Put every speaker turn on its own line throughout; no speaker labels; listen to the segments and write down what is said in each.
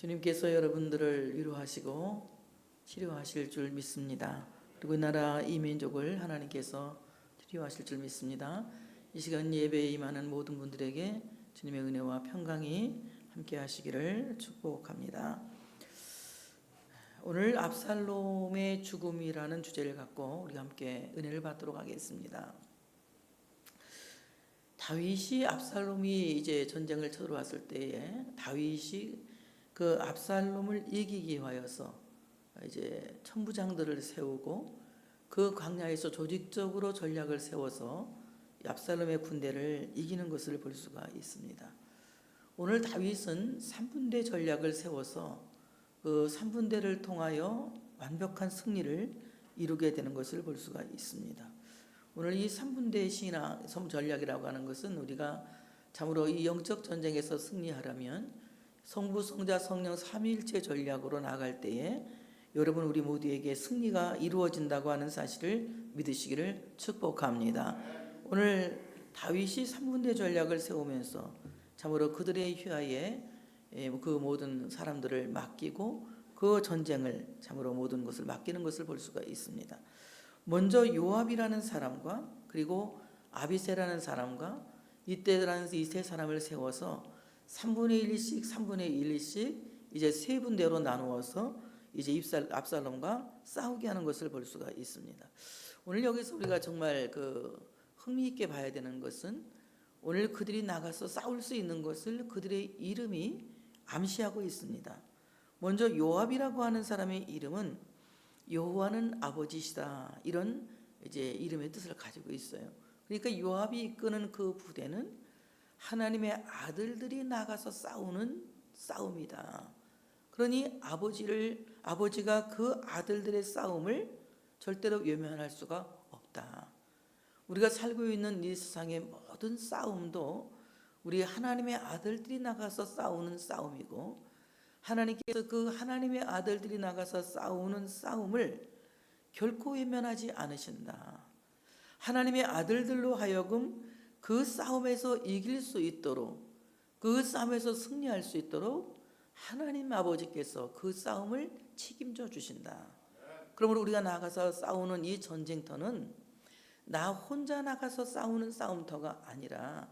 주님께서 여러분들을 위로하시고 치료하실 줄 믿습니다. 그리고 이 나라 이 민족을 하나님께서 치료하실 줄 믿습니다. 이 시간 예배에 임하는 모든 분들에게 주님의 은혜와 평강이 함께 하시기를 축복합니다. 오늘 압살롬의 죽음이라는 주제를 갖고 우리가 함께 은혜를 받도록 하겠습니다. 다윗이 압살롬이 이제 전쟁을 쳐들어왔을 때에 다윗이 그 압살롬을 이기기 위하여서 이제 천부장들을 세우고 그 광야에서 조직적으로 전략을 세워서 압살롬의 군대를 이기는 것을 볼 수가 있습니다. 오늘 다윗은 3분대 전략을 세워서 그 3분대를 통하여 완벽한 승리를 이루게 되는 것을 볼 수가 있습니다. 오늘 이 3분대 신앙 전략이라고 하는 것은 우리가 참으로 이 영적 전쟁에서 승리하려면 성부, 성자, 성령 삼위일체 전략으로 나아갈 때에 여러분 우리 모두에게 승리가 이루어진다고 하는 사실을 믿으시기를 축복합니다. 오늘 다윗이 3분대 전략을 세우면서 참으로 그들의 휘하에 그 모든 사람들을 맡기고 그 전쟁을 참으로 모든 것을 맡기는 것을 볼 수가 있습니다. 먼저 요압이라는 사람과 그리고 아비새라는 사람과 이때라는 이 세 사람을 세워서 3분의 1씩 3분의 1씩 이제 세 분대로 나누어서 이제 압살롬과 싸우게 하는 것을 볼 수가 있습니다. 오늘 여기서 우리가 정말 흥미있게 봐야 되는 것은 오늘 그들이 나가서 싸울 수 있는 것을 그들의 이름이 암시하고 있습니다. 먼저 요압이라고 하는 사람의 이름은 여호와는 아버지시다, 이런 이제 이름의 뜻을 가지고 있어요. 그러니까 요압이 이끄는 그 부대는 하나님의 아들들이 나가서 싸우는 싸움이다. 그러니 아버지가 그 아들들의 싸움을 절대로 외면할 수가 없다. 우리가 살고 있는 이 세상의 모든 싸움도 우리 하나님의 아들들이 나가서 싸우는 싸움이고, 하나님께서 그 하나님의 아들들이 나가서 싸우는 싸움을 결코 외면하지 않으신다. 하나님의 아들들로 하여금 그 싸움에서 이길 수 있도록, 그 싸움에서 승리할 수 있도록 하나님 아버지께서 그 싸움을 책임져 주신다. 그러므로 우리가 나가서 싸우는 이 전쟁터는 나 혼자 나가서 싸우는 싸움터가 아니라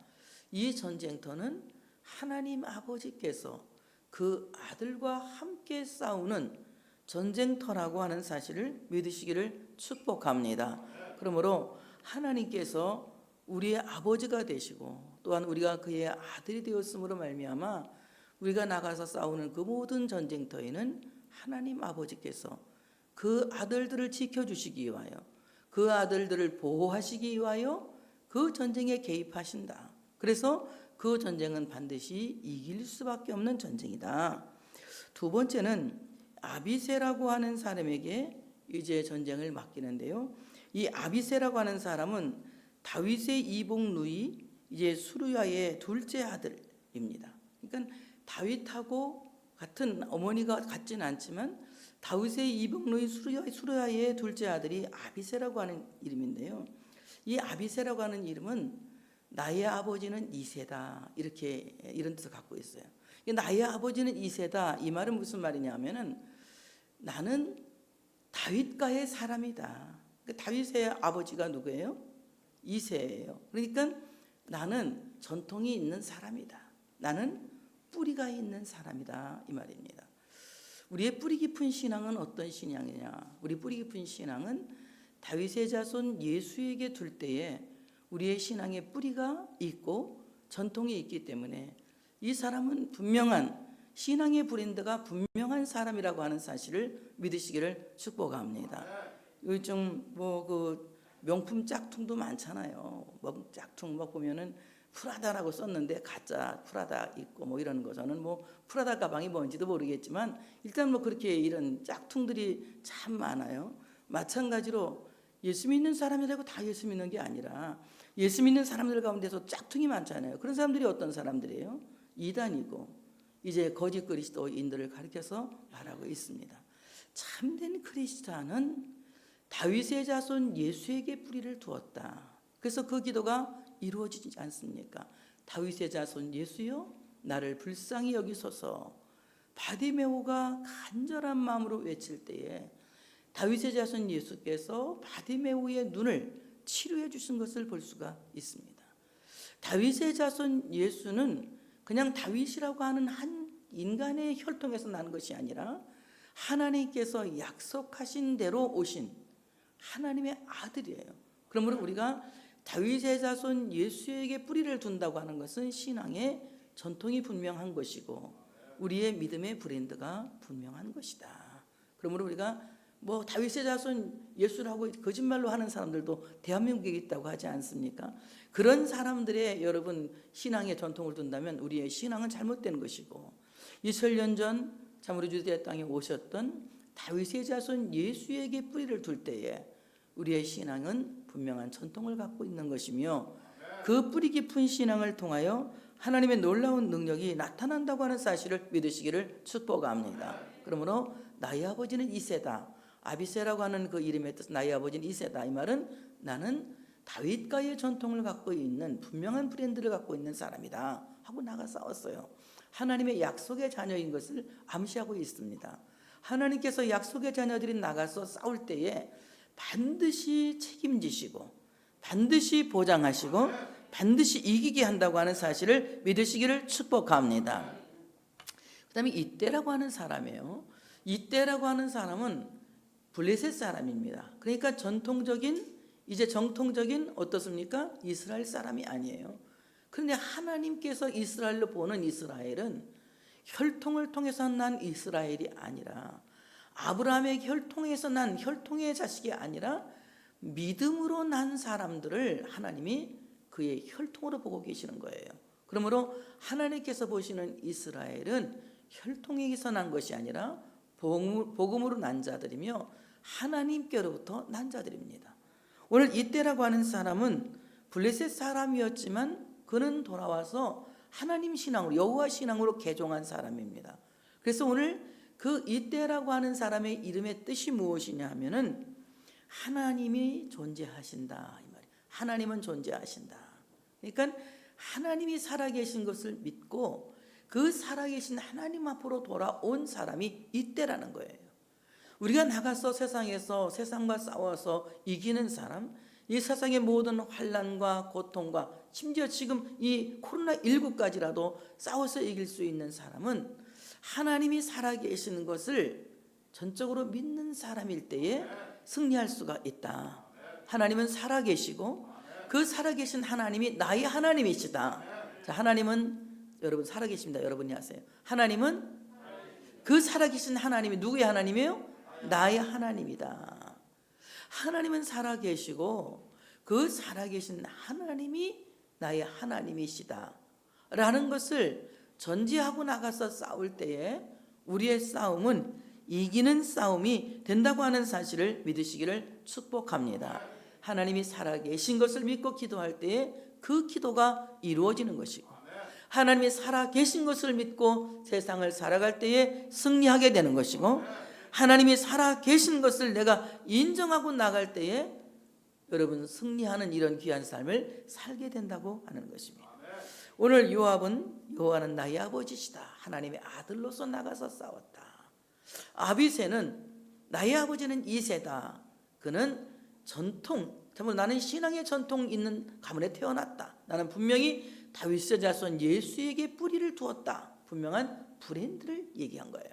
이 전쟁터는 하나님 아버지께서 그 아들과 함께 싸우는 전쟁터라고 하는 사실을 믿으시기를 축복합니다. 그러므로 하나님께서 우리의 아버지가 되시고 또한 우리가 그의 아들이 되었으므로 말미암아 우리가 나가서 싸우는 그 모든 전쟁터에는 하나님 아버지께서 그 아들들을 지켜주시기 위하여, 그 아들들을 보호하시기 위하여 그 전쟁에 개입하신다. 그래서 그 전쟁은 반드시 이길 수밖에 없는 전쟁이다. 두 번째는 아비새라고 하는 사람에게 이제 전쟁을 맡기는데요. 이 아비새라고 하는 사람은 다윗의 이복 누이 이제 수르야의 둘째 아들입니다. 그러니까 다윗하고 같은 어머니가 같지는 않지만 다윗의 이복 누이 수르야의 둘째 아들이 아비새라고 하는 이름인데요. 이 아비새라고 하는 이름은 나의 아버지는 이새다, 이런 뜻을 갖고 있어요. 나의 아버지는 이새다, 이 말은 무슨 말이냐면은 나는 다윗가의 사람이다. 다윗의 아버지가 누구예요? 이새예요. 그러니까 나는 전통이 있는 사람이다. 나는 뿌리가 있는 사람이다, 이 말입니다. 우리의 뿌리 깊은 신앙은 어떤 신앙이냐? 우리 뿌리 깊은 신앙은 다윗의 자손 예수에게 둘 때에 우리의 신앙의 뿌리가 있고 전통이 있기 때문에 이 사람은 분명한 신앙의 브랜드가 분명한 사람이라고 하는 사실을 믿으시기를 축복합니다. 요즘 명품 짝퉁도 많잖아요. 짝퉁 보면은 프라다라고 썼는데 가짜 프라다 있고 이런 거. 저는 프라다 가방이 뭔지도 모르겠지만 일단 그렇게 이런 짝퉁들이 참 많아요. 마찬가지로 예수 믿는 사람이라고 다 예수 믿는 게 아니라 예수 믿는 사람들 가운데서 짝퉁이 많잖아요. 그런 사람들이 어떤 사람들이에요? 이단이고 이제 거짓 그리스도인들을 가리켜서 말하고 있습니다. 참된 크리스찬은 다윗의 자손 예수에게 뿌리를 두었다. 그래서 그 기도가 이루어지지 않습니까? 다윗의 자손 예수여, 나를 불쌍히 여기소서. 바디메오가 간절한 마음으로 외칠 때에 다윗의 자손 예수께서 바디메오의 눈을 치료해 주신 것을 볼 수가 있습니다. 다윗의 자손 예수는 그냥 다윗이라고 하는 한 인간의 혈통에서 난 것이 아니라 하나님께서 약속하신 대로 오신 하나님의 아들이에요. 그러므로 우리가 다윗의 자손 예수에게 뿌리를 둔다고 하는 것은 신앙의 전통이 분명한 것이고 우리의 믿음의 브랜드가 분명한 것이다. 그러므로 우리가 다윗의 자손 예수라고 거짓말로 하는 사람들도 대한민국에 있다고 하지 않습니까? 그런 사람들의 여러분 신앙의 전통을 둔다면 우리의 신앙은 잘못된 것이고 2000년 전 참으로 유대 땅에 오셨던 다윗의 자손 예수에게 뿌리를 둘 때에 우리의 신앙은 분명한 전통을 갖고 있는 것이며 그 뿌리 깊은 신앙을 통하여 하나님의 놀라운 능력이 나타난다고 하는 사실을 믿으시기를 축복합니다. 그러므로 나의 아버지는 이세다. 아비세라고 하는 그 이름의 뜻, 나의 아버지는 이세다. 이 말은 나는 다윗과의 전통을 갖고 있는 분명한 브랜드를 갖고 있는 사람이다 하고 나가 싸웠어요. 하나님의 약속의 자녀인 것을 암시하고 있습니다. 하나님께서 약속의 자녀들이 나가서 싸울 때에 반드시 책임지시고 반드시 보장하시고 반드시 이기게 한다고 하는 사실을 믿으시기를 축복합니다. 그 다음에 이때라고 하는 사람이에요. 이때라고 하는 사람은 블레셋 사람입니다. 그러니까 정통적인 어떻습니까? 이스라엘 사람이 아니에요. 그런데 하나님께서 이스라엘로 보는 이스라엘은 혈통을 통해서 난 이스라엘이 아니라 아브라함의 혈통에서 난 혈통의 자식이 아니라 믿음으로 난 사람들을 하나님이 그의 혈통으로 보고 계시는 거예요. 그러므로 하나님께서 보시는 이스라엘은 혈통에서 난 것이 아니라 복음으로 난 자들이며 하나님께로부터 난 자들입니다. 오늘 이때라고 하는 사람은 블레셋 사람이었지만 그는 돌아와서 하나님 신앙으로 여호와 신앙으로 개종한 사람입니다. 그래서 오늘 그 이때라고 하는 사람의 이름의 뜻이 무엇이냐 하면은 하나님이 존재하신다 이 말이에요. 하나님은 존재하신다. 그러니까 하나님이 살아계신 것을 믿고 그 살아계신 하나님 앞으로 돌아온 사람이 이때라는 거예요. 우리가 나가서 세상에서 세상과 싸워서 이기는 사람, 이 세상의 모든 환난과 고통과 심지어 지금 이 코로나19까지라도 싸워서 이길 수 있는 사람은 하나님이 살아계시는 것을 전적으로 믿는 사람일 때에 승리할 수가 있다. 하나님은 살아계시고 그 살아계신 하나님이 나의 하나님이시다. 자, 하나님은 여러분 살아계십니다. 여러분이 아세요. 하나님은 그 살아계신 하나님이 누구의 하나님이에요? 나의 하나님이다. 하나님은 살아계시고 그 살아계신 하나님이 나의 하나님이시다 라는 것을 전제하고 나가서 싸울 때에 우리의 싸움은 이기는 싸움이 된다고 하는 사실을 믿으시기를 축복합니다. 하나님이 살아계신 것을 믿고 기도할 때에 그 기도가 이루어지는 것이고 하나님이 살아계신 것을 믿고 세상을 살아갈 때에 승리하게 되는 것이고 하나님이 살아계신 것을 내가 인정하고 나갈 때에 여러분 승리하는 이런 귀한 삶을 살게 된다고 하는 것입니다. 오늘 여호와는 나의 아버지시다. 하나님의 아들로서 나가서 싸웠다. 아비새는 나의 아버지는 이새다. 그는 정말 나는 신앙의 전통 있는 가문에 태어났다. 나는 분명히 다윗의 자손 예수에게 뿌리를 두었다. 분명한 브랜드를 얘기한 거예요.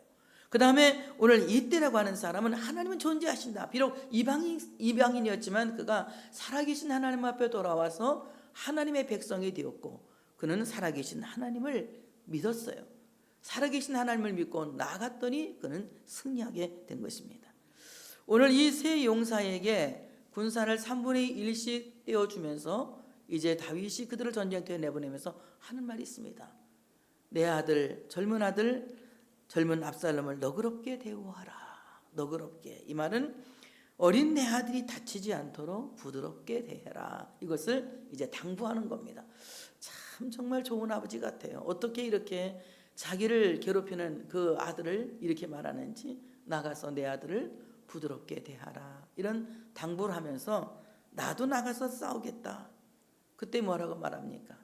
그 다음에 오늘 이때라고 하는 사람은 하나님은 존재하신다. 비록 이방인이었지만 그가 살아계신 하나님 앞에 돌아와서 하나님의 백성이 되었고 그는 살아계신 하나님을 믿었어요. 살아계신 하나님을 믿고 나아갔더니 그는 승리하게 된 것입니다. 오늘 이 세 용사에게 군사를 3분의 1씩 떼어주면서 이제 다윗이 그들을 전쟁터에 내보내면서 하는 말이 있습니다. 내 아들, 젊은 압살롬을 너그럽게 대우하라. 너그럽게. 이 말은 어린 내 아들이 다치지 않도록 부드럽게 대해라. 이것을 이제 당부하는 겁니다. 참 정말 좋은 아버지 같아요. 어떻게 이렇게 자기를 괴롭히는 그 아들을 이렇게 말하는지 나가서 내 아들을 부드럽게 대하라. 이런 당부를 하면서 나도 나가서 싸우겠다. 그때 뭐라고 말합니까?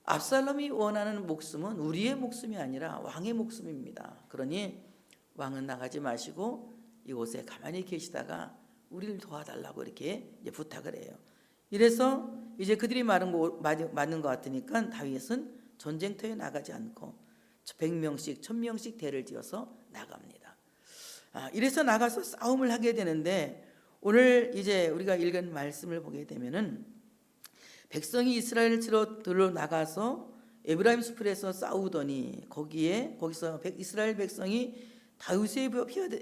압살롬이 원하는 목숨은 우리의 목숨이 아니라 왕의 목숨입니다. 그러니 왕은 나가지 마시고 이곳에 가만히 계시다가 우리를 도와달라고 이렇게 부탁을 해요. 이래서 이제 그들이 맞는 것 같으니까 다윗은 전쟁터에 나가지 않고 100명씩 1000명씩 대를 지어서 나갑니다. 이래서 나가서 싸움을 하게 되는데, 오늘 이제 우리가 읽은 말씀을 보게 되면은 백성이 이스라엘을 들어 나가서 에브라임 숲에서 싸우더니 거기서 이스라엘 백성이 다윗의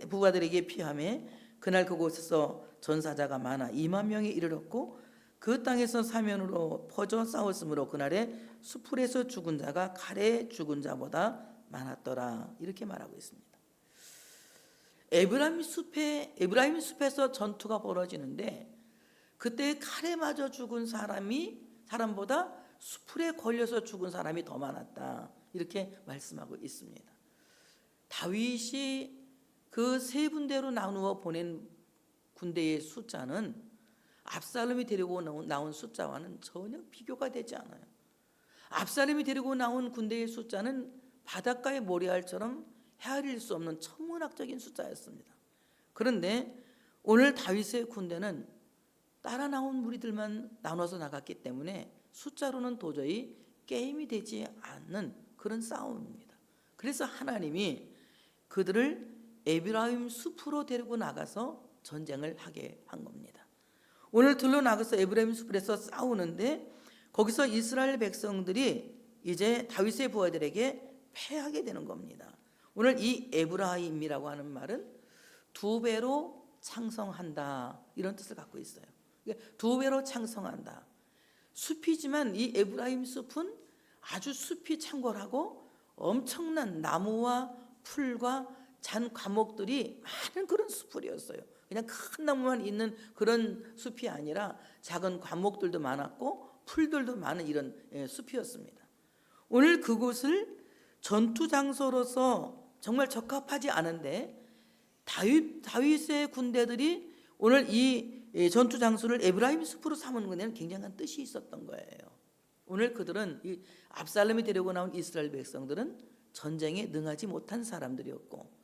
부하들에게 피하매 그날 그곳에서 전사자가 많아 2만 명에 이르렀고 그 땅에서 사면으로 퍼져 싸웠으므로 그날에 수풀에서 죽은 자가 칼에 죽은 자보다 많았더라. 이렇게 말하고 있습니다. 에브라임 숲에서 전투가 벌어지는데 그때 칼에 맞아 죽은 사람보다 수풀에 걸려서 죽은 사람이 더 많았다. 이렇게 말씀하고 있습니다. 다윗이 그 세 군대로 나누어 보낸 군대의 숫자는 압살롬이 데리고 나온 숫자와는 전혀 비교가 되지 않아요. 압살롬이 데리고 나온 군대의 숫자는 바닷가의 모래알처럼 헤아릴 수 없는 천문학적인 숫자였습니다. 그런데 오늘 다윗의 군대는 따라 나온 무리들만 나눠서 나갔기 때문에 숫자로는 도저히 게임이 되지 않는 그런 싸움입니다. 그래서 하나님이 그들을 에브라임 숲으로 데리고 나가서 전쟁을 하게 한 겁니다. 오늘 들러 나가서 에브라임 숲에서 싸우는데 거기서 이스라엘 백성들이 이제 다윗의 부하들에게 패하게 되는 겁니다. 오늘 이 에브라임이라고 하는 말은 두 배로 창성한다, 이런 뜻을 갖고 있어요. 두 배로 창성한다. 숲이지만 이 에브라임 숲은 아주 숲이 창궐하고 엄청난 나무와 풀과 잔 과목들이 많은 그런 숲이었어요. 그냥 큰 나무만 있는 그런 숲이 아니라 작은 과목들도 많았고 풀들도 많은 이런 숲이었습니다. 오늘 그곳을 전투 장소로서 정말 적합하지 않은데 다윗의 군대들이 오늘 이 전투 장소를 에브라임 숲으로 삼은 것에는 굉장한 뜻이 있었던 거예요. 오늘 그들은 이 압살롬이 데리고 나온 이스라엘 백성들은 전쟁에 능하지 못한 사람들이었고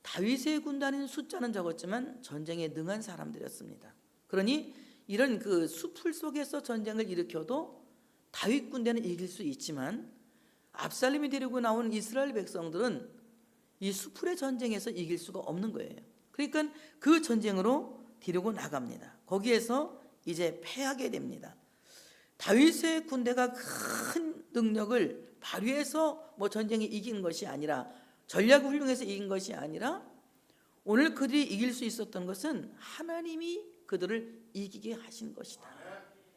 다윗의 군단인 숫자는 적었지만 전쟁에 능한 사람들이었습니다. 그러니 이런 그 숲풀 속에서 전쟁을 일으켜도 다윗 군대는 이길 수 있지만 압살롬이 데리고 나온 이스라엘 백성들은 이 숲풀의 전쟁에서 이길 수가 없는 거예요. 그러니까 그 전쟁으로 데리고 나갑니다. 거기에서 이제 패하게 됩니다. 다윗의 군대가 큰 능력을 발휘해서 전쟁에 이긴 것이 아니라, 전략을 훌륭해서 이긴 것이 아니라, 오늘 그들이 이길 수 있었던 것은 하나님이 그들을 이기게 하신 것이다.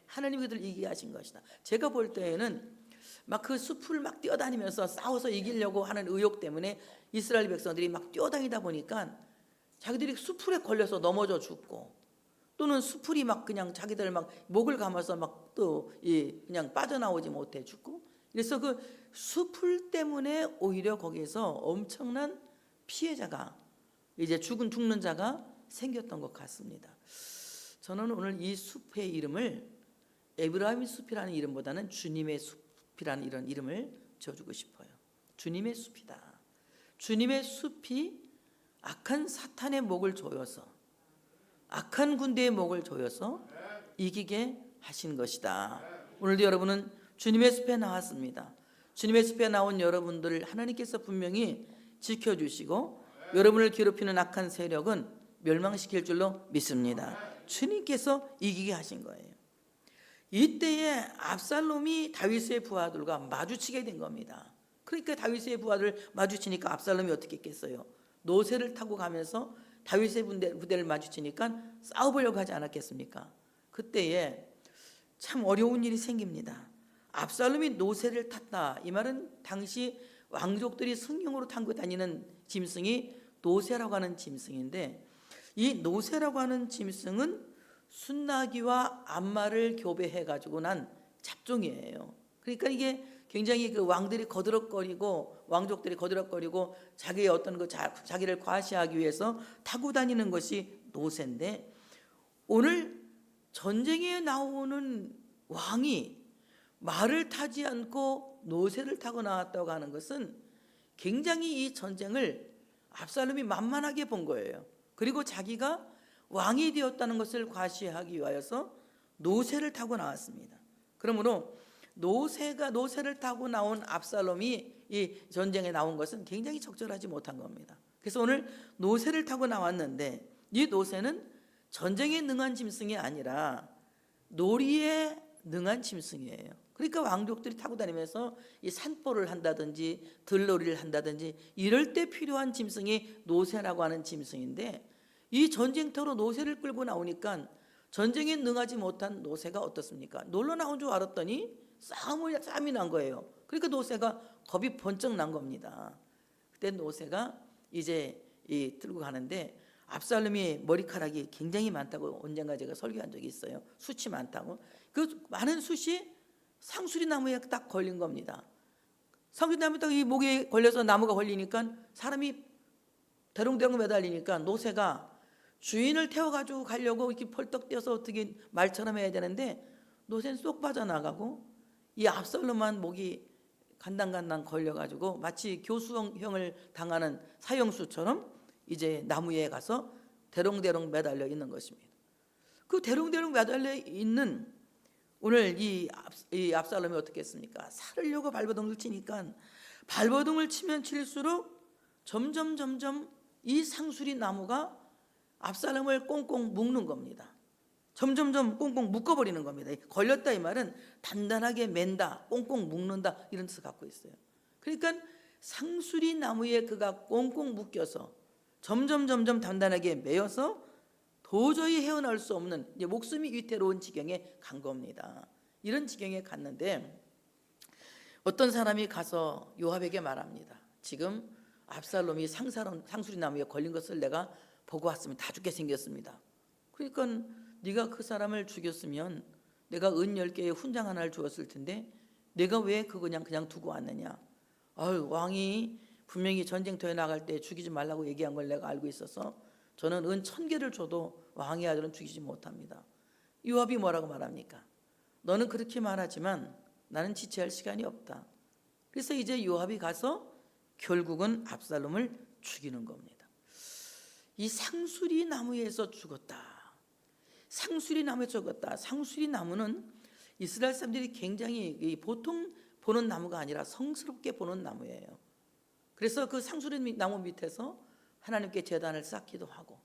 하나님이 그들을 이기게 하신 것이다. 제가 볼 때에는 막 그 숲을 막 뛰어다니면서 싸워서 이기려고 하는 의욕 때문에 이스라엘 백성들이 막 뛰어다니다 보니까 자기들이 숲풀에 걸려서 넘어져 죽고, 또는 숲풀이 막 그냥 자기들 막 목을 감아서 막 또 그냥 빠져나오지 못해 죽고, 그래서 그 숲풀 때문에 오히려 거기에서 엄청난 피해자가, 이제 죽는 자가 생겼던 것 같습니다. 저는 오늘 이 숲의 이름을 에브라임 숲이라는 이름보다는 주님의 숲이라는 이런 이름을 지어주고 싶어요. 주님의 숲이다. 주님의 숲이 악한 사탄의 목을 조여서, 악한 군대의 목을 조여서 이기게 하신 것이다. 오늘도 여러분은 주님의 숲에 나왔습니다. 주님의 숲에 나온 여러분들 하나님께서 분명히 지켜주시고 여러분을 괴롭히는 악한 세력은 멸망시킬 줄로 믿습니다. 주님께서 이기게 하신 거예요. 이때에 압살롬이 다윗의 부하들과 마주치게 된 겁니다. 그러니까 다윗의 부하들 마주치니까 압살롬이 어떻게 했겠어요? 노새를 타고 가면서 다윗의 부대를 마주치니까 싸워보려고 하지 않았겠습니까? 그때에 참 어려운 일이 생깁니다. 압살롬이 노새를 탔다. 이 말은 당시 왕족들이 승용으로 타고 다니는 짐승이 노새라고 하는 짐승인데, 이 노새라고 하는 짐승은 순나기와 암마를 교배해 가지고 난 잡종이에요. 그러니까 이게 굉장히 그 왕족들이 거드럭거리고 자기의 어떤 자기를 과시하기 위해서 타고 다니는 것이 노새인데, 오늘 전쟁에 나오는 왕이 말을 타지 않고 노새를 타고 나왔다고 하는 것은 굉장히 이 전쟁을 압살롬이 만만하게 본 거예요. 그리고 자기가 왕이 되었다는 것을 과시하기 위하여서 노새를 타고 나왔습니다. 그러므로 노새를 타고 나온 압살롬이 이 전쟁에 나온 것은 굉장히 적절하지 못한 겁니다. 그래서 오늘 노새를 타고 나왔는데 이 노새는 전쟁에 능한 짐승이 아니라 놀이에 능한 짐승이에요. 그러니까 왕족들이 타고 다니면서 이 산보를 한다든지 들놀이를 한다든지 이럴 때 필요한 짐승이 노새라고 하는 짐승인데, 이 전쟁터로 노새를 끌고 나오니까 전쟁에 능하지 못한 노새가 어떻습니까? 놀러 나온 줄 알았더니 싸움이 난 거예요. 그러니까 노새가 겁이 번쩍 난 겁니다. 그때 노새가 이제 들고 가는데, 압살롬이 머리카락이 굉장히 많다고 언젠가 제가 설교한 적이 있어요. 숱이 많다고. 그 많은 숱이 상수리 나무에 딱 걸린 겁니다. 상수리 나무에 딱 이 목에 걸려서 나무가 걸리니까 사람이 대롱대롱 매달리니까 노새가 주인을 태워가지고 가려고 이렇게 펄떡 뛰어서 어떻게 말처럼 해야 되는데 노새는 쏙 빠져나가고, 이 압살롬만 목이 간당간당 걸려가지고 마치 교수형을 당하는 사형수처럼 이제 나무에 가서 대롱대롱 매달려 있는 것입니다. 그 대롱대롱 매달려 있는 오늘 이 압살롬이 어떻게 했습니까? 살으려고 발버둥을 치니까 발버둥을 치면 칠수록 점점 이 상수리 나무가 압살롬을 꽁꽁 묶는 겁니다. 점점 꽁꽁 묶어버리는 겁니다. 걸렸다 이 말은 단단하게 맨다, 꽁꽁 묶는다 이런 뜻을 갖고 있어요. 그러니까 상수리 나무에 그가 꽁꽁 묶여서 점점 단단하게 매여서 도저히 헤어나올 수 없는 이제 목숨이 위태로운 지경에 간 겁니다. 이런 지경에 갔는데 어떤 사람이 가서 요압에게 말합니다. 지금 압살롬이 상수리 나무에 걸린 것을 내가 보고 왔으면 다 죽게 생겼습니다. 그러니까 네가 그 사람을 죽였으면 내가 은 10개의 훈장 하나를 주었을 텐데 내가 왜 그거 그냥 두고 왔느냐. 왕이 분명히 전쟁터에 나갈 때 죽이지 말라고 얘기한 걸 내가 알고 있어서 저는 은 1000개를 줘도 왕의 아들은 죽이지 못합니다. 요압이 뭐라고 말합니까? 너는 그렇게 말하지만 나는 지체할 시간이 없다. 그래서 이제 요압이 가서 결국은 압살롬을 죽이는 겁니다. 이 상수리 나무에서 죽었다. 상수리 나무에 죽었다. 상수리 나무는 이스라엘 사람들이 굉장히 보통 보는 나무가 아니라 성스럽게 보는 나무예요. 그래서 그 상수리 나무 밑에서 하나님께 제단을 쌓기도 하고,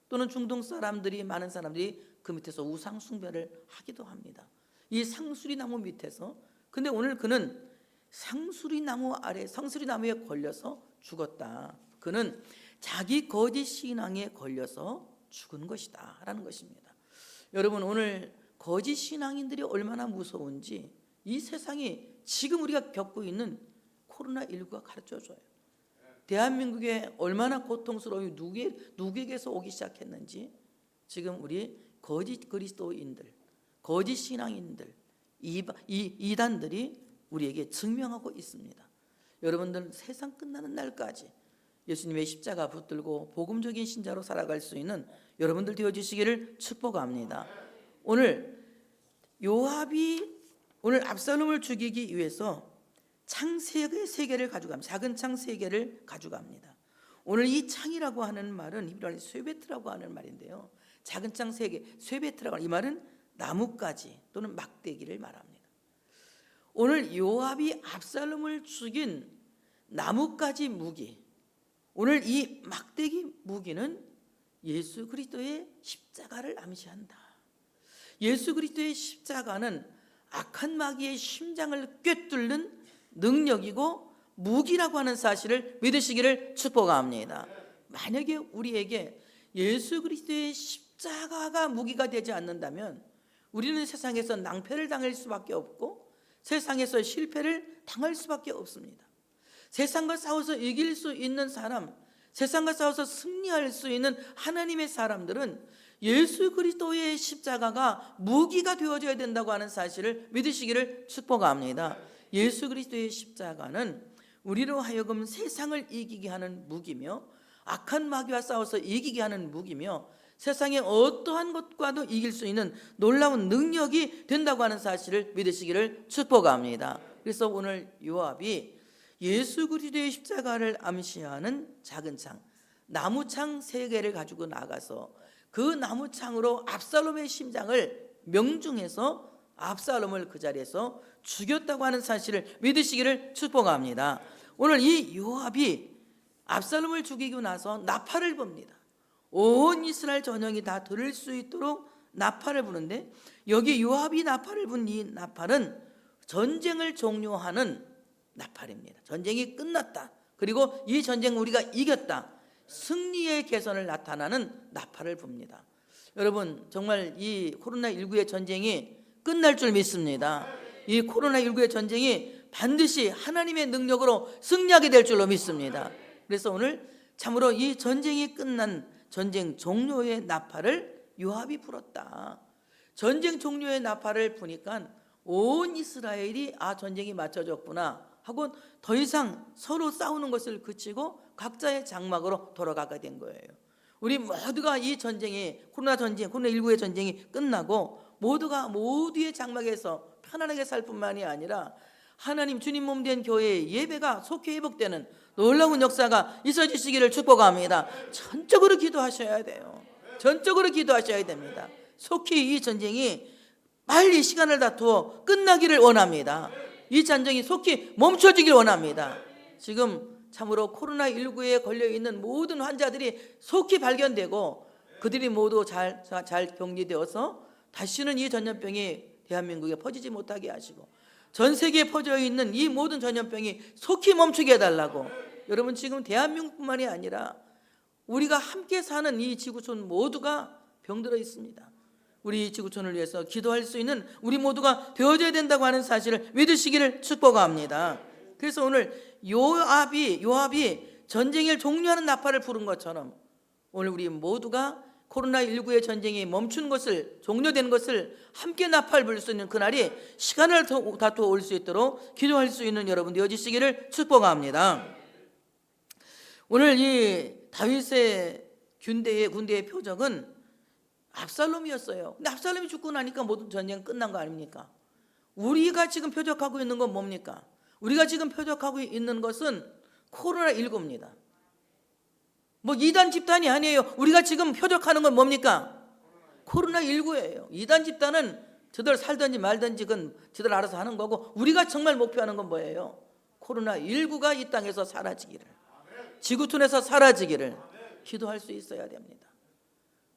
또는 중동 사람들이 많은 사람들이 그 밑에서 우상 숭배를 하기도 합니다. 이 상수리 나무 밑에서. 근데 오늘 그는 상수리 나무에 걸려서 죽었다. 그는 자기 거짓 신앙에 걸려서 죽은 것이다 라는 것입니다. 여러분, 오늘 거짓 신앙인들이 얼마나 무서운지 이 세상이 지금 우리가 겪고 있는 코로나19가 가르쳐줘요. 대한민국에 얼마나 고통스러움이 누구에게서 오기 시작했는지 지금 우리 거짓 그리스도인들, 거짓 신앙인들, 이단들이 우리에게 증명하고 있습니다. 여러분들, 세상 끝나는 날까지 예수님의 십자가 붙들고 복음적인 신자로 살아갈 수 있는 여러분들 되어주시기를 축복합니다. 오늘 요압이 오늘 압살롬을 죽이기 위해서 창 3개를 가져갑니다. 작은 창 3개를 가져갑니다. 오늘 이 창이라고 하는 말은 히브리어로 쇠베트라고 하는 말인데요. 작은 창 3개, 쇠베트라고 하는 이 말은 나뭇가지 또는 막대기를 말합니다. 오늘 요압이 압살롬을 죽인 나뭇가지 무기, 오늘 이 막대기 무기는 예수 그리스도의 십자가를 암시한다. 예수 그리스도의 십자가는 악한 마귀의 심장을 꿰뚫는 능력이고 무기라고 하는 사실을 믿으시기를 축복합니다. 만약에 우리에게 예수 그리스도의 십자가가 무기가 되지 않는다면 우리는 세상에서 낭패를 당할 수밖에 없고 세상에서 실패를 당할 수밖에 없습니다. 세상과 싸워서 이길 수 있는 사람, 세상과 싸워서 승리할 수 있는 하나님의 사람들은 예수 그리스도의 십자가가 무기가 되어져야 된다고 하는 사실을 믿으시기를 축복합니다. 예수 그리스도의 십자가는 우리로 하여금 세상을 이기게 하는 무기며 악한 마귀와 싸워서 이기게 하는 무기며 세상의 어떠한 것과도 이길 수 있는 놀라운 능력이 된다고 하는 사실을 믿으시기를 축복합니다. 그래서 오늘 요압이 예수 그리스도의 십자가를 암시하는 작은 창, 나무창 3개를 가지고 나가서 그 나무창으로 압살롬의 심장을 명중해서 압살롬을 그 자리에서 죽였다고 하는 사실을 믿으시기를 축복합니다. 오늘 이 요압이 압살롬을 죽이고 나서 나팔을 붑니다. 온 이스라엘 전역이 다 들을 수 있도록 나팔을 부는데, 여기 요압이 나팔을 분 이 나팔은 전쟁을 종료하는 나팔입니다. 전쟁이 끝났다, 그리고 이 전쟁 우리가 이겼다, 승리의 개선을 나타나는 나팔을 붑니다. 여러분, 정말 이 코로나19의 전쟁이 끝날 줄 믿습니다. 이 코로나19의 전쟁이 반드시 하나님의 능력으로 승리하게 될 줄로 믿습니다. 그래서 오늘 참으로 이 전쟁이 끝난 전쟁 종료의 나팔을 요압이 불었다. 전쟁 종료의 나팔을 부니까 온 이스라엘이 전쟁이 맞춰졌구나 하고 더 이상 서로 싸우는 것을 그치고 각자의 장막으로 돌아가게 된 거예요. 우리 모두가 이 전쟁이 코로나19의 전쟁이 끝나고 모두가 모두의 장막에서 편안하게 살 뿐만이 아니라 하나님 주님 몸 된 교회의 예배가 속히 회복되는 놀라운 역사가 있어지시기를 축복합니다. 전적으로 기도하셔야 돼요. 전적으로 기도하셔야 됩니다. 속히 이 전쟁이 빨리 시간을 다투어 끝나기를 원합니다. 이 전쟁이 속히 멈춰지길 원합니다. 지금 참으로 코로나19에 걸려있는 모든 환자들이 속히 발견되고 그들이 모두 잘 격리되어서 다시는 이 전염병이 대한민국에 퍼지지 못하게 하시고 전 세계에 퍼져 있는 이 모든 전염병이 속히 멈추게 해달라고. 여러분, 지금 대한민국뿐만이 아니라 우리가 함께 사는 이 지구촌 모두가 병들어 있습니다. 우리 지구촌을 위해서 기도할 수 있는 우리 모두가 되어져야 된다고 하는 사실을 믿으시기를 축복합니다. 그래서 오늘 요압이 전쟁을 종료하는 나팔을 부른 것처럼 오늘 우리 모두가 코로나19의 전쟁이 멈춘 것을, 종료된 것을 함께 나팔 불 수 있는 그날이 시간을 다투어 올 수 있도록 기도할 수 있는 여러분 되어지시기를 축복합니다. 오늘 이 다윗의 군대의 표적은 압살롬이었어요. 근데 압살롬이 죽고 나니까 모든 전쟁은 끝난 거 아닙니까? 우리가 지금 표적하고 있는 건 뭡니까? 우리가 지금 표적하고 있는 것은 코로나19입니다. 뭐 이단 집단이 아니에요. 우리가 지금 표적하는 건 뭡니까? 코로나19예요. 이단 집단은 저들 살든지 말든지 그건 저들 알아서 하는 거고, 우리가 정말 목표하는 건 뭐예요? 코로나19가 이 땅에서 사라지기를, 지구촌에서 사라지기를 기도할 수 있어야 됩니다.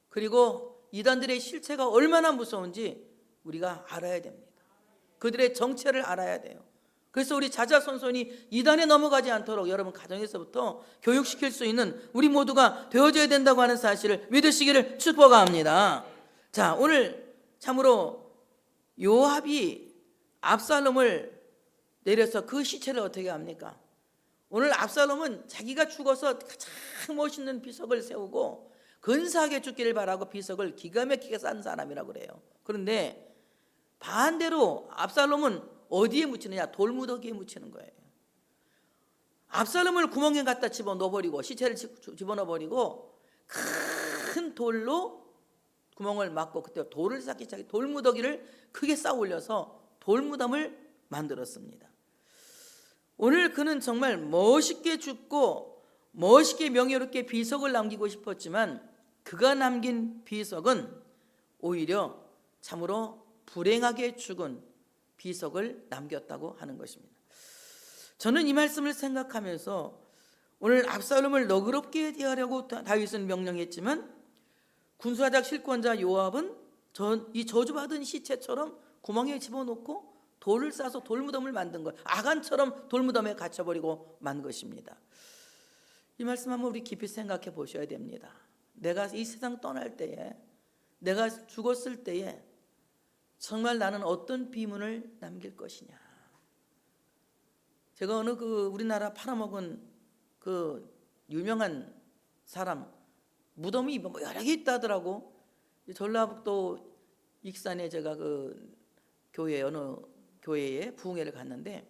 그리고 이단들의 실체가 얼마나 무서운지 우리가 알아야 됩니다. 그들의 정체를 알아야 돼요. 그래서 우리 자자손손이 이단에 넘어가지 않도록 여러분 가정에서부터 교육시킬 수 있는 우리 모두가 되어져야 된다고 하는 사실을 믿으시기를 축복합니다. 자, 오늘 참으로 요압이 압살롬을 내려서 그 시체를 어떻게 합니까? 오늘 압살롬은 자기가 죽어서 가장 멋있는 비석을 세우고 근사하게 죽기를 바라고 비석을 기가 막히게 싼 사람이라고 그래요. 그런데 반대로 압살롬은 어디에 묻히느냐? 돌무더기에 묻히는 거예요. 압살롬을 구멍에 갖다 집어넣어버리고, 시체를 집어넣어버리고 큰 돌로 구멍을 막고 그때 돌을 쌓기 시작해 돌무더기를 크게 쌓아 올려서 돌무덤을 만들었습니다. 오늘 그는 정말 멋있게 죽고 멋있게 명예롭게 비석을 남기고 싶었지만 그가 남긴 비석은 오히려 참으로 불행하게 죽은 비석을 남겼다고 하는 것입니다. 저는 이 말씀을 생각하면서 오늘 압살롬을 너그럽게 대하려고 다윗은 명령했지만 군사작 실권자 요압은 이 저주받은 시체처럼 구멍에 집어넣고 돌을 싸서 돌무덤을 만든 것, 아간처럼 돌무덤에 갇혀버리고 만 것입니다. 이 말씀 한번 우리 깊이 생각해 보셔야 됩니다. 내가 이 세상 떠날 때에, 내가 죽었을 때에 정말 나는 어떤 비문을 남길 것이냐. 제가 어느 우리나라 팔아먹은 그 유명한 사람 무덤이 뭐 여러 개 있다 하더라고. 전라북도 익산에 제가 어느 교회에 부흥회를 갔는데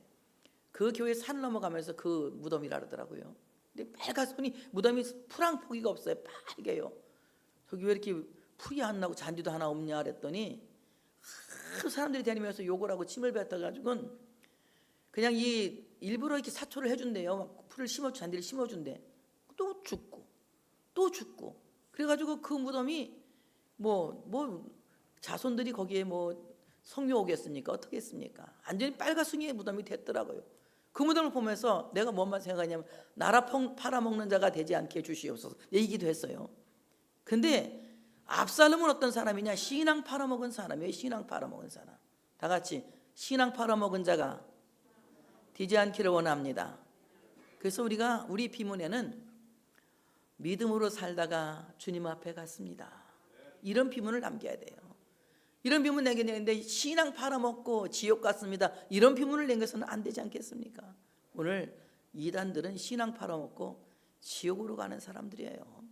그 교회 산 넘어가면서 그 무덤이라 그러더라고요. 근데 빨갛더니 무덤이 푸랑포기가 없어요. 빨개요. 저기 왜 이렇게 풀이 안 나고 잔디도 하나 없냐 그랬더니 하도 사람들이 다니면서 욕을 하고 침을 뱉어가지고는 그냥 이 일부러 이렇게 사초를 해준대요. 막 풀을 잔디를 심어준대. 또 죽고 또 죽고. 그래가지고 그 무덤이 뭐 자손들이 거기에 뭐 성묘 오겠습니까? 어떻게 했습니까? 완전히 빨가숭이의 무덤이 됐더라고요. 그 무덤을 보면서 내가 뭔만 생각하냐면 나라 팔아먹는 자가 되지 않게 해주시옵소서 얘기도 했어요. 근데 압살롬은 어떤 사람이냐? 신앙 팔아먹은 사람이에요. 신앙 팔아먹은 사람. 다 같이 신앙 팔아먹은 자가 되지 않기를 원합니다. 그래서 우리 비문에는 믿음으로 살다가 주님 앞에 갔습니다. 이런 비문을 남겨야 돼요. 이런 비문 내게 되는데 신앙 팔아먹고 지옥 갔습니다. 이런 비문을 남겨서는 안 되지 않겠습니까? 오늘 이단들은 신앙 팔아먹고 지옥으로 가는 사람들이에요.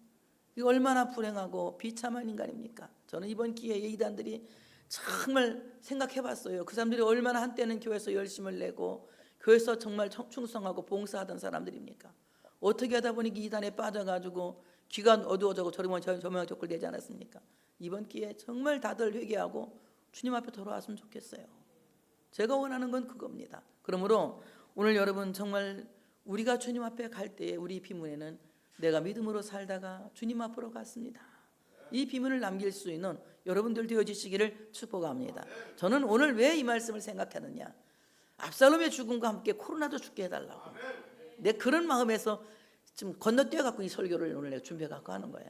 이거 얼마나 불행하고 비참한 인간입니까? 저는 이번 기회에 이단들이 정말 생각해봤어요. 그 사람들이 얼마나 한때는 교회에서 열심을 내고 교회에서 정말 충성하고 봉사하던 사람들입니까? 어떻게 하다 보니 이단에 빠져가지고 귀가 어두워져고 저명 적글 되지 않았습니까? 이번 기회에 정말 다들 회개하고 주님 앞에 돌아왔으면 좋겠어요. 제가 원하는 건 그겁니다. 그러므로 오늘 여러분 정말 우리가 주님 앞에 갈 때에 우리 비문에는 내가 믿음으로 살다가 주님 앞으로 갔습니다. 이 비문을 남길 수 있는 여러분들 되어주시기를 축복합니다. 저는 오늘 왜 이 말씀을 생각하느냐? 압살롬의 죽음과 함께 코로나도 죽게 해달라고. 내 그런 마음에서 지금 건너뛰어갖고 이 설교를 오늘 내가 준비해갖고 하는 거야.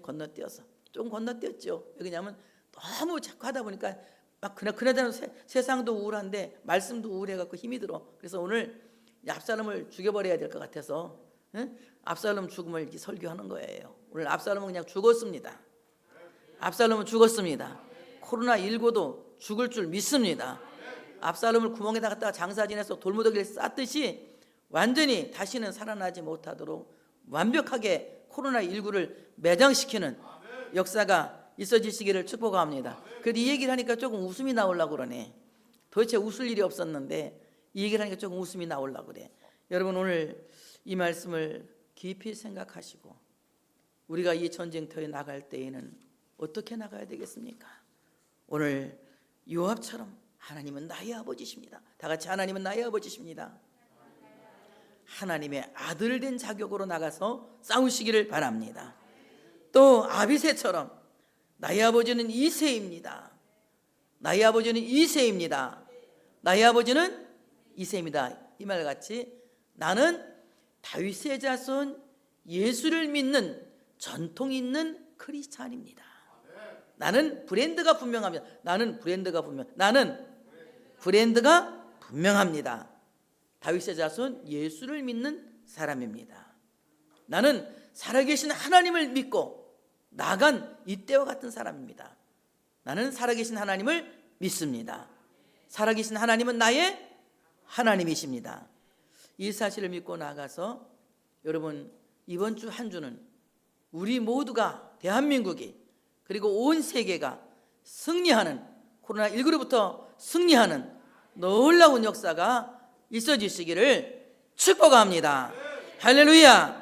건너뛰어서 좀 건너뛰었죠. 왜냐하면 너무 자꾸 하다 보니까 막 그나저나 세상도 우울한데 말씀도 우울해갖고 힘이 들어. 그래서 오늘 압살롬을 죽여버려야 될 것 같아서 압살롬 죽음을 이렇게 설교하는 거예요. 오늘 압살롬은 그냥 죽었습니다. 압살롬은 죽었습니다. 코로나19도 죽을 줄 믿습니다. 압살롬을 구멍에다 갖다가 장사 지내서 돌무더기를 쌌듯이 완전히 다시는 살아나지 못하도록 완벽하게 코로나19를 매장시키는 역사가 있어지시기를 축복합니다. 그래도 이 얘기를 하니까 조금 웃음이 나오려고 그러네. 도대체 웃을 일이 없었는데 이 얘기를 하니까 조금 웃음이 나오려고 그래. 여러분 오늘 이 말씀을 깊이 생각하시고 우리가 이 전쟁터에 나갈 때에는 어떻게 나가야 되겠습니까? 오늘 요압처럼 하나님은 나의 아버지십니다. 다 같이 하나님은 나의 아버지십니다. 하나님의 아들 된 자격으로 나가서 싸우시기를 바랍니다. 또 아비새처럼 나의 아버지는 이새입니다. 나의 아버지는 이새입니다. 나의 아버지는 이새입니다. 이 말같이 나는 다윗의 자손 예수를 믿는 전통 있는 크리스찬입니다. 나는 브랜드가 분명합니다. 나는 브랜드가 분명합니다. 다윗의 자손 예수를 믿는 사람입니다. 나는 살아계신 하나님을 믿고 나간 이때와 같은 사람입니다. 나는 살아계신 하나님을 믿습니다. 살아계신 하나님은 나의 하나님이십니다. 이 사실을 믿고 나가서 여러분 이번 주 한 주는 우리 모두가 대한민국이 그리고 온 세계가 승리하는 코로나19로부터 승리하는 놀라운 역사가 있어지시기를 축복합니다. 할렐루야.